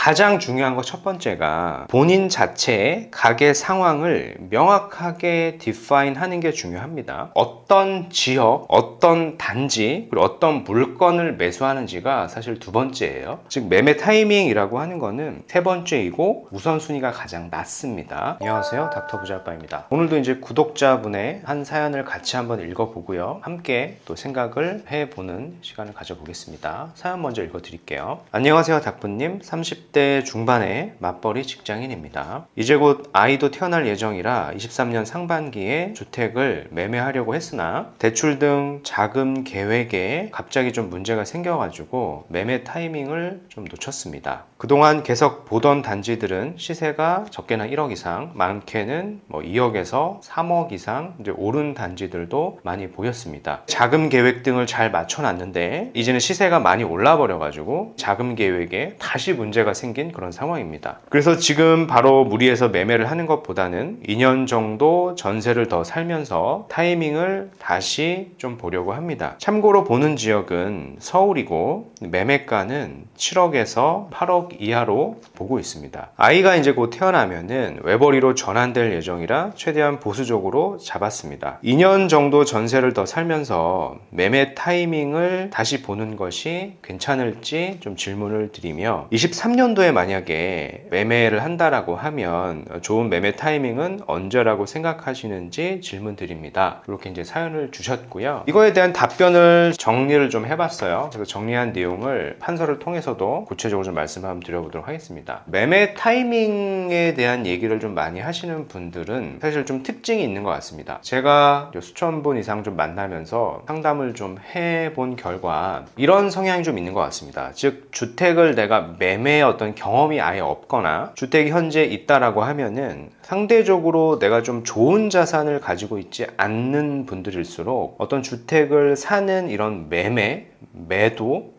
가장 중요한 것 첫 번째가 본인 자체의 가계 상황을 명확하게 define 하는 게 중요합니다. 어떤 지역, 어떤 단지, 그리고 어떤 물건을 매수하는지가 사실 두 번째예요. 즉 매매 타이밍이라고 하는 거는 세 번째이고 우선순위가 가장 낮습니다. 안녕하세요, 닥터 부자빠입니다. 오늘도 이제 구독자분의 한 사연을 같이 한번 읽어보고요. 함께 또 생각을 해보는 시간을 가져보겠습니다. 사연 먼저 읽어드릴게요. 안녕하세요, 닥부님. 30대 중반의 맞벌이 직장인입니다. 이제 곧 아이도 태어날 예정이라 23년 상반기에 주택을 매매하려고 했으나 대출 등 자금 계획에 갑자기 좀 문제가 생겨가지고 매매 타이밍을 좀 놓쳤습니다. 그동안 계속 보던 단지들은 시세가 적게는 1억 이상, 많게는 2억에서 3억 이상 이제 오른 단지들도 많이 보였습니다. 자금 계획 등을 잘 맞춰놨는데 이제는 시세가 많이 올라버려가지고 자금 계획에 다시 문제가 생긴 그런 상황입니다. 그래서 지금 바로 무리해서 매매를 하는 것보다는 2년 정도 전세를 더 살면서 타이밍을 다시 좀 보려고 합니다. 참고로 보는 지역은 서울이고 매매가는 7억에서 8억 이하로 보고 있습니다. 아이가 이제 곧 태어나면은 외벌이로 전환될 예정이라 최대한 보수적으로 잡았습니다. 2년 정도 전세를 더 살면서 매매 타이밍을 다시 보는 것이 괜찮을지 좀 질문을 드리며 23년도에 만약에 매매를 한다라고 하면 좋은 매매 타이밍은 언제라고 생각하시는지 질문 드립니다. 이렇게 이제 사연을 주셨고요. 이거에 대한 답변을 정리를 좀 해봤어요. 그래서 정리한 내용을 판서를 통해서도 구체적으로 좀 말씀 한번 드려보도록 하겠습니다. 매매 타이밍에 대한 얘기를 좀 많이 하시는 분들은 사실 좀 특징이 있는 것 같습니다. 제가 수천 분 이상 좀 만나면서 상담을 좀 해본 결과 이런 성향이 좀 있는 것 같습니다. 즉 주택을 내가 매매의 어떤 경험이 아예 없거나 주택이 현재 있다라고 하면은 상대적으로 내가 좀 좋은 자산을 가지고 있지 않는 분들일수록 어떤 주택을 사는 이런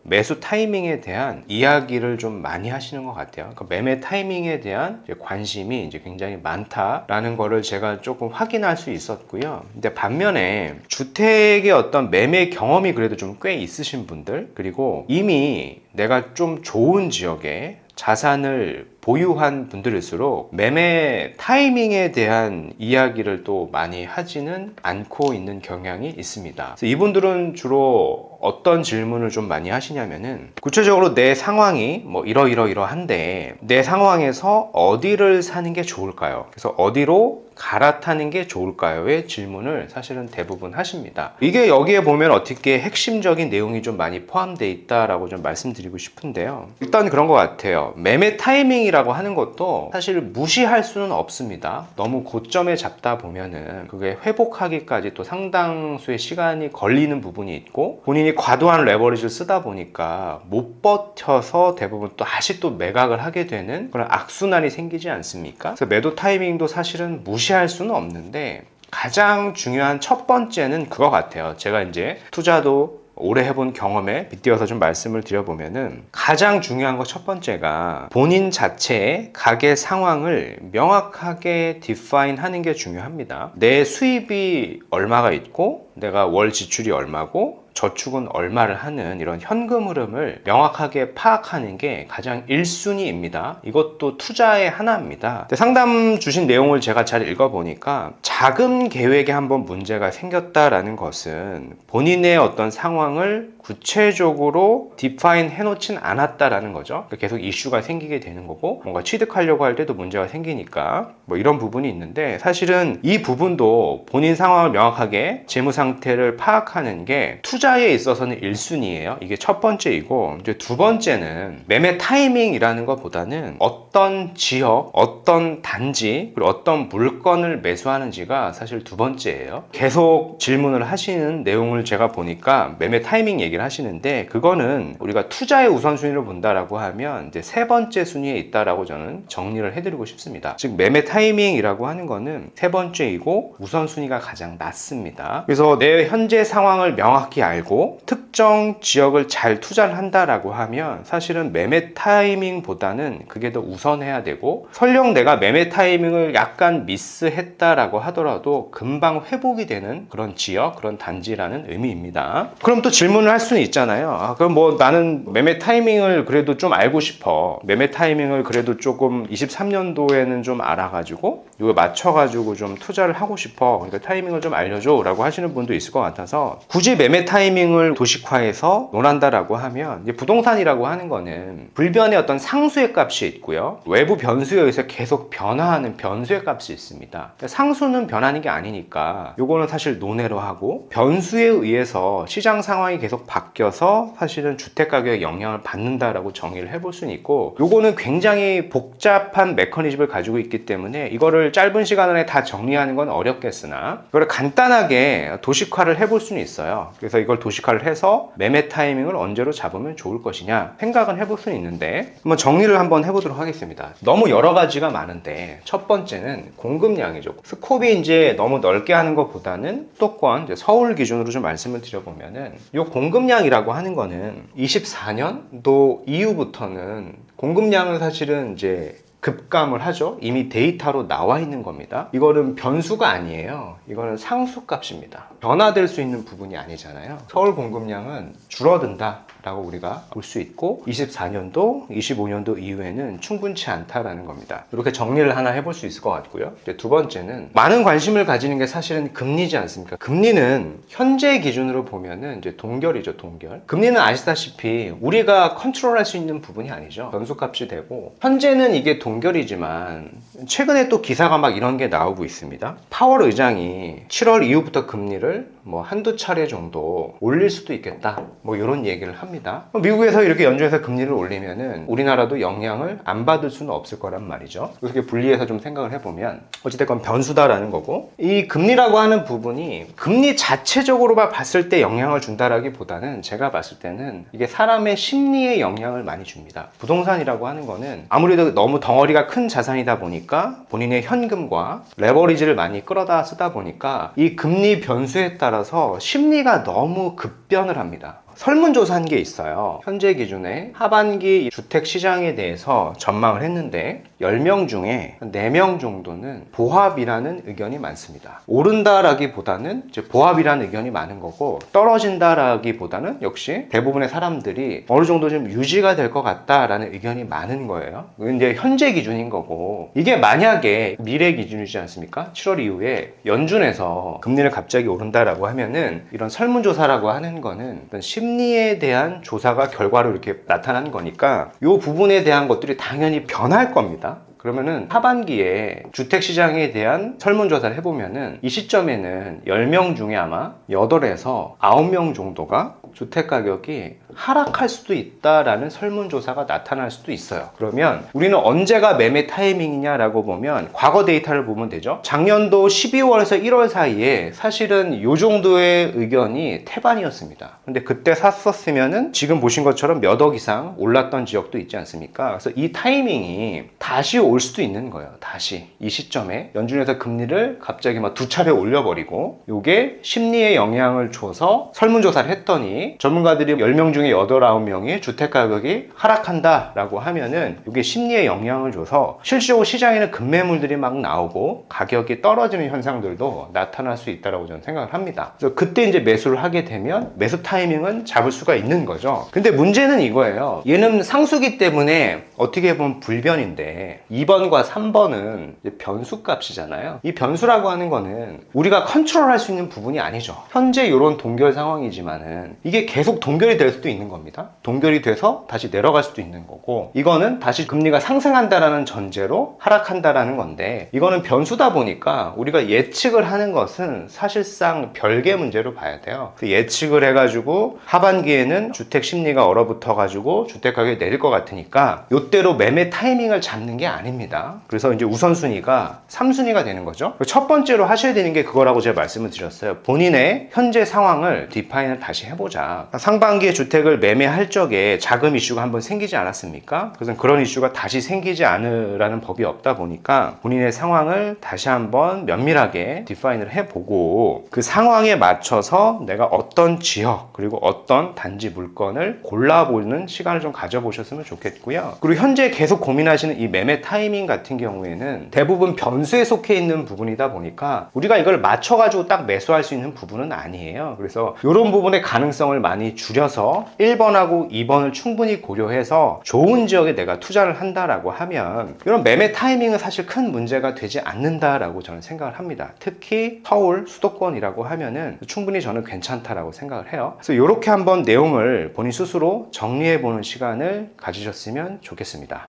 매수 타이밍에 대한 이야기를 좀 많이 하시는 것 같아요. 그러니까 매매 타이밍에 대한 관심이 이제 굉장히 많다라는 거를 제가 조금 확인할 수 있었고요. 근데 반면에 주택의 어떤 매매 경험이 그래도 좀 꽤 있으신 분들, 그리고 이미 내가 좀 좋은 지역에 자산을 보유한 분들일수록 매매 타이밍에 대한 이야기를 또 많이 하지는 않고 있는 경향이 있습니다. 그래서 이분들은 주로 어떤 질문을 좀 많이 하시냐면은 구체적으로 내 상황이 이러이러한데 내 상황에서 어디를 사는 게 좋을까요? 그래서 어디로 갈아타는 게 좋을까요?의 질문을 사실은 대부분 하십니다. 이게 여기에 보면 어떻게 핵심적인 내용이 좀 많이 포함되어 있다라고 좀 말씀드리고 싶은데요. 일단 그런 것 같아요. 매매 타이밍이라고 하는 것도 사실 무시할 수는 없습니다. 너무 고점에 잡다 보면은 그게 회복하기까지 또 상당수의 시간이 걸리는 부분이 있고 본인이 과도한 레버리지를 쓰다 보니까 못 버텨서 대부분 또 다시 또 매각을 하게 되는 그런 악순환이 생기지 않습니까? 그래서 매도 타이밍도 사실은 무시할 수는 없는데 가장 중요한 첫 번째는 그거 같아요. 제가 이제 투자도 오래 해본 경험에 빗대어서 좀 말씀을 드려보면은 가장 중요한 것 첫 번째가 본인 자체의 가계 상황을 명확하게 define 하는 게 중요합니다. 내 수입이 얼마가 있고 내가 월 지출이 얼마고 저축은 얼마를 하는 이런 현금 흐름을 명확하게 파악하는 게 가장 1순위입니다. 이것도 투자의 하나입니다. 상담 주신 내용을 제가 잘 읽어보니까 자금 계획에 한번 문제가 생겼다라는 것은 본인의 어떤 상황을 구체적으로 디파인 해놓진 않았다라는 거죠. 계속 이슈가 생기게 되는 거고 뭔가 취득하려고 할 때도 문제가 생기니까 이런 부분이 있는데 사실은 이 부분도 본인 상황을 명확하게 재무 상태를 파악하는 게 투자에 있어서는 1순위예요. 이게 첫 번째이고 이제 두 번째는 매매 타이밍이라는 것보다는 어떤 지역, 어떤 단지, 그리고 어떤 물건을 매수하는지가 사실 두 번째예요. 계속 질문을 하시는 내용을 제가 보니까 매매 타이밍 얘기를 하시는데 그거는 우리가 투자의 우선순위를 본다라고 하면 이제 세 번째 순위에 있다라고 저는 정리를 해드리고 싶습니다. 즉 매매 타이밍이라고 하는 거는 세 번째이고 우선순위가 가장 낮습니다. 그래서 내 현재 상황을 명확히 말고 특정 지역을 잘 투자를 한다라고 하면 사실은 매매 타이밍보다는 그게 더 우선해야 되고, 설령 내가 매매 타이밍을 약간 미스했다라고 하더라도 금방 회복이 되는 그런 지역, 그런 단지라는 의미입니다. 그럼 또 질문을 할 수는 있잖아요. 그럼 뭐 나는 매매 타이밍을 그래도 좀 알고 싶어. 매매 타이밍을 그래도 조금 23년도에는 좀 알아가지고 이거 맞춰가지고 좀 투자를 하고 싶어. 그러니까 타이밍을 좀 알려줘 라고 하시는 분도 있을 것 같아서, 굳이 매매 타이밍을 도식화해서 논한다라고 하면, 이제 부동산이라고 하는 거는 불변의 어떤 상수의 값이 있고요, 외부 변수에 의해서 계속 변화하는 변수의 값이 있습니다. 상수는 변하는 게 아니니까 요거는 사실 논외로 하고, 변수에 의해서 시장 상황이 계속 바뀌어서 사실은 주택 가격에 영향을 받는다라고 정의를 해볼 수는 있고, 요거는 굉장히 복잡한 메커니즘을 가지고 있기 때문에 이거를 짧은 시간 안에 다 정리하는 건 어렵겠으나 이걸 간단하게 도식화를 해볼 수는 있어요. 그래서 이걸 도식화를 해서 매매 타이밍을 언제로 잡으면 좋을 것이냐 생각은 해볼 수는 있는데, 한번 정리를 한번 해보도록 하겠습니다. 너무 여러 가지가 많은데 첫 번째는 공급량이죠. 스콥이 이제 너무 넓게 하는 것보다는 수도권, 서울 기준으로 좀 말씀을 드려보면은, 이 공급량이라고 하는 거는 24년도 이후부터는 공급량은 사실은 이제 급감을 하죠. 이미 데이터로 나와 있는 겁니다. 이거는 변수가 아니에요. 이거는 상수값입니다. 변화될 수 있는 부분이 아니잖아요. 서울 공급량은 줄어든다 라고 우리가 볼 수 있고, 24년도, 25년도 이후에는 충분치 않다라는 겁니다. 이렇게 정리를 하나 해볼 수 있을 것 같고요. 두 번째는 많은 관심을 가지는 게 사실은 금리지 않습니까? 금리는 현재 기준으로 보면은 이제 동결이죠, 동결. 금리는 아시다시피 우리가 컨트롤할 수 있는 부분이 아니죠. 변수값이 되고, 현재는 이게 동결이지만 최근에 또 기사가 막 이런 게 나오고 있습니다. 파월 의장이 7월 이후부터 금리를 뭐 한두 차례 정도 올릴 수도 있겠다, 뭐 이런 얘기를 합니다. 미국에서 이렇게 연준에서 금리를 올리면은 우리나라도 영향을 안 받을 수는 없을 거란 말이죠. 그래서 분리해서 좀 생각을 해보면 어찌됐건 변수다라는 거고, 이 금리라고 하는 부분이 금리 자체적으로만 봤을 때 영향을 준다라기보다는 제가 봤을 때는 이게 사람의 심리에 영향을 많이 줍니다. 부동산이라고 하는 거는 아무래도 너무 덩어리가 큰 자산이다 보니까 본인의 현금과 레버리지를 많이 끌어다 쓰다 보니까 이 금리 변수에 따라서 심리가 너무 급변을 합니다. 설문조사한 게 있어요. 현재 기준에 하반기 주택시장에 대해서 전망을 했는데 10명 중에 4명 정도는 보합이라는 의견이 많습니다. 오른다라기보다는 이제 보합이라는 의견이 많은 거고, 떨어진다라기보다는 역시 대부분의 사람들이 어느 정도 좀 유지가 될 것 같다라는 의견이 많은 거예요. 이제 현재 기준인 거고, 이게 만약에 미래 기준이지 않습니까? 7월 이후에 연준에서 금리를 갑자기 오른다라고 하면은, 이런 설문조사라고 하는 거는 심리에 대한 조사가 결과로 이렇게 나타난 거니까 이 부분에 대한 것들이 당연히 변할 겁니다. 그러면은 하반기에 주택시장에 대한 설문조사를 해보면은 이 시점에는 10명 중에 아마 8에서 9명 정도가 주택가격이 하락할 수도 있다라는 설문조사가 나타날 수도 있어요. 그러면 우리는 언제가 매매 타이밍이냐라고 보면 과거 데이터를 보면 되죠. 작년도 12월에서 1월 사이에 사실은 이 정도의 의견이 태반이었습니다. 근데 그때 샀었으면은 지금 보신 것처럼 몇 억 이상 올랐던 지역도 있지 않습니까? 그래서 이 타이밍이 다시 올 수도 있는 거예요. 다시 이 시점에 연준에서 금리를 갑자기 막 2차례 올려버리고, 이게 심리에 영향을 줘서 설문조사를 했더니 전문가들이 10명 중에 8, 9명이 주택가격이 하락한다라고 하면은 이게 심리에 영향을 줘서 실제로 시장에는 급매물들이 막 나오고 가격이 떨어지는 현상들도 나타날 수 있다고 저는 생각을 합니다. 그래서 그때 이제 매수를 하게 되면 매수 타이밍은 잡을 수가 있는 거죠. 근데 문제는 이거예요. 얘는 상수기 때문에 어떻게 보면 불변인데 2번과 3번은 변수값이잖아요. 이 변수라고 하는 거는 우리가 컨트롤할 수 있는 부분이 아니죠. 현재 이런 동결 상황이지만은 이게 계속 동결이 될 수도 있는 겁니다. 동결이 돼서 다시 내려갈 수도 있는 거고, 이거는 다시 금리가 상승한다라는 전제로 하락한다라는 건데, 이거는 변수다 보니까 우리가 예측을 하는 것은 사실상 별개 문제로 봐야 돼요. 예측을 해가지고 하반기에는 주택 심리가 얼어붙어가지고 주택 가격이 내릴 것 같으니까 이때로 매매 타이밍을 잡는 게 아닙니다. 그래서 이제 우선순위가 3순위가 되는 거죠. 첫 번째로 하셔야 되는 게 그거라고 제가 말씀을 드렸어요. 본인의 현재 상황을 디파인을 다시 해보자. 해보자. 상반기에 주택을 매매할 적에 자금 이슈가 한번 생기지 않았습니까? 그래서 그런 이슈가 다시 생기지 않으라는 법이 없다 보니까 본인의 상황을 다시 한번 면밀하게 디파인을 해보고 그 상황에 맞춰서 내가 어떤 지역 그리고 어떤 단지 물건을 골라보는 시간을 좀 가져보셨으면 좋겠고요. 그리고 현재 계속 고민하시는 이 매매 타이밍 같은 경우에는 대부분 변수에 속해 있는 부분이다 보니까 우리가 이걸 맞춰가지고 딱 매수할 수 있는 부분은 아니에요. 그래서 이런 부분의 가능성을 많이 줄여서 1번하고 2번을 충분히 고려해서 좋은 지역에 내가 투자를 한다라고 하면 이런 매매 타이밍은 사실 큰 문제가 되지 않는다라고 저는 생각을 합니다. 특히 서울 수도권이라고 하면은 충분히 저는 괜찮다라고 생각을 해요. 그래서 이렇게 한번 내용을 본인 스스로 정리해 보는 시간을 가지셨으면 좋겠습니다.